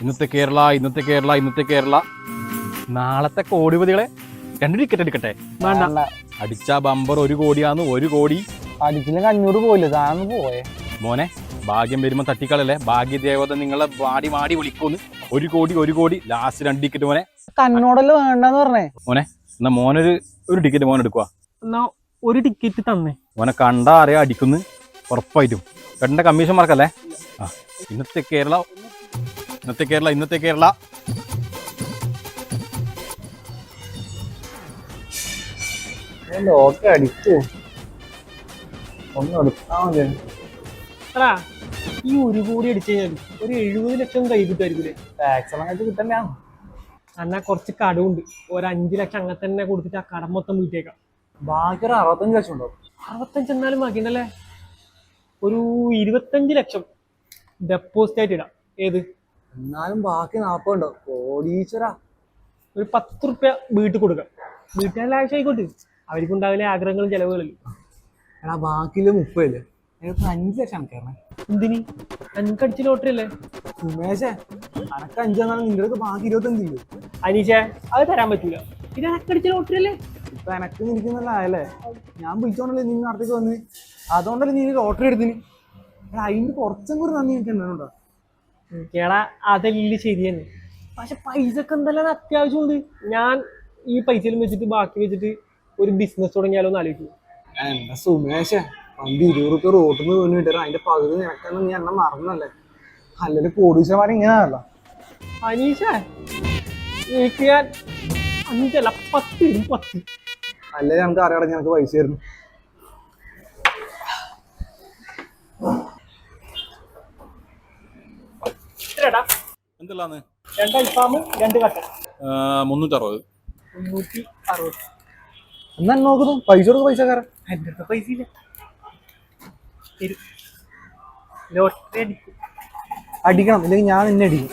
ഇന്നത്തെ കേരള ഇന്നത്തെ കേരള ഇന്നത്തെ കേരള. നാളത്തെ കോടിപതികളെ 2 ടിക്കറ്റ് എടുക്കട്ടെ? വേണ്ട. അടിച്ച ബമ്പർ 1 കോടിയാന്ന്. 1 കോടി അടിച്ചില്ലെങ്കിൽ 500 പോയില്ല. താന്ന് പോയേ മോനെ. ഭാഗ്യം വരുമ്പോ തട്ടിക്കളല്ലേ. ഭാഗ്യദേവത നിങ്ങളെ വാടി വാടി വിളിക്കൂന്ന്. 1 കോടി 1 കോടി ലാസ്റ്റ് 2 ടിക്കറ്റ് മോനെ. തന്നോടല്ലേ വേണ്ടെന്ന് പറഞ്ഞേ മോനെ എന്നാ മോനൊരു ടിക്കറ്റ് മോൻ എടുക്കുക. എന്നാ ഒരു ടിക്കറ്റ് തന്നെ. മോനെ കണ്ടാ അറിയാ അടിക്കുന്നു ഉറപ്പായിട്ടും. ചേട്ടൻ്റെ കമ്മീഷൻ മാർക്കല്ലേ? ആ ഇന്നത്തെ കേരള ഇന്നത്തെ കേരള ഇന്നത്തെ കേരള. ലോക്കെ അടിച്ചു ഒന്ന് എടുത്താ മതി. എടാ ഈ 1 കോടി അടിച്ചു കഴിഞ്ഞാൽ ഒരു 70 ലക്ഷം കൈ കിട്ടുമായിരിക്കൂലേ? ടാക്സ് എല്ലാം കഴിച്ച് കിട്ടന്നെയാണ്. എന്നാൽ കുറച്ച് കടമുണ്ട്. ഒരു 5 ലക്ഷം അങ്ങനെ തന്നെ കൊടുത്തിട്ട് ആ കടം മൊത്തം വീട്ടേക്കാം. ബാക്കി ഒരു 65 ലക്ഷം ഉണ്ടാവും. 65 എന്നാലും മതിയുണ്ടല്ലേ? ഒരു 25 ലക്ഷം ഡെപ്പോസിറ്റ് ആയിട്ട് ഇടാം. ഏത്? എന്നാലും ബാക്കി 40 ഉണ്ടാവും. കോടീശ്വരാ. ഒരു 10 റുപ്യ വീട്ടിൽ കൊടുക്കാം. വീട്ടുകാരുടെ ആവശ്യം ആയിക്കോട്ടെ. അവർക്കുണ്ടാവില്ലേ ആഗ്രഹങ്ങളും ചെലവുകളില്ല. എടാ ബാക്കിയില് 30 അല്ലേ? 5 ലക്ഷം കയറണേ. എന്തിന്? എനിക്കടിച്ച ലോട്ടറി അല്ലേ? സുമേഷേ അനക്ക് 5 തന്നാലും നിന്റെ അടുത്ത് ബാക്കി 25 ഇല്ലേ? അനീഷേ അത് തരാൻ പറ്റൂല. ഇത് എനിക്കടിച്ച ലോട്ടറി അല്ലേ? ഇപ്പൊ എനക്ക് നിൽക്കുന്നല്ല അല്ലേ? ഞാൻ വിളിച്ചോണ്ടല്ലേ നീ നടത്തേക്ക് വന്ന്. അതുകൊണ്ടല്ലേ നീ ലോട്ടറി എടുത്തിന്. എടാ അതിന്റെ കുറച്ചും കൂടി നന്ദി എനിക്ക് എന്താണോ? കേടാ അതെല്ലാം ശരിയാണ്. പക്ഷെ പൈസക്ക് എന്തെല്ലാം അത്യാവശ്യമുണ്ട്. ഞാൻ ഈ പൈസയിലും വെച്ചിട്ട് ബാക്കി വെച്ചിട്ട് ഒരു ബിസിനസ് തുടങ്ങിയാലോ എന്ന് ആലോചിക്കും. എന്താ സുമേഷേ പണ്ട് 20 റുപ്യ റോട്ടിൽ നിന്ന് വീണ് കിട്ടാറ്. അതിന്റെ പകുതി നിനക്കെന്ന് നീ എന്നെ മറന്നല്ലേ? അല്ലെങ്കിൽ കോടീശ്വരന്മാർ ഇങ്ങനെയാണല്ല. അനീഷേ എനിക്ക് ഞാൻ 5 അല്ല 10 ഇടും. 10 അല്ലേ ഞങ്ങൾക്ക് അറിയാം ഞങ്ങൾക്ക് പൈസ തരുന്നു. എന്തെല്ലാന്ന്? 2 അൽഫാം 2 കട്ട 360. 360. എന്നാ നോക്കുന്നു പൈസ കൊടുക്കും പൈസക്കാരൻ. എൻ്റെ അടുത്ത് പൈസ ഇല്ല. ലോട്ടറി അടിക്കും. അടിക്കണം ഇല്ലെങ്കിൽ ഞാൻ നിന്നെ അടിക്കും.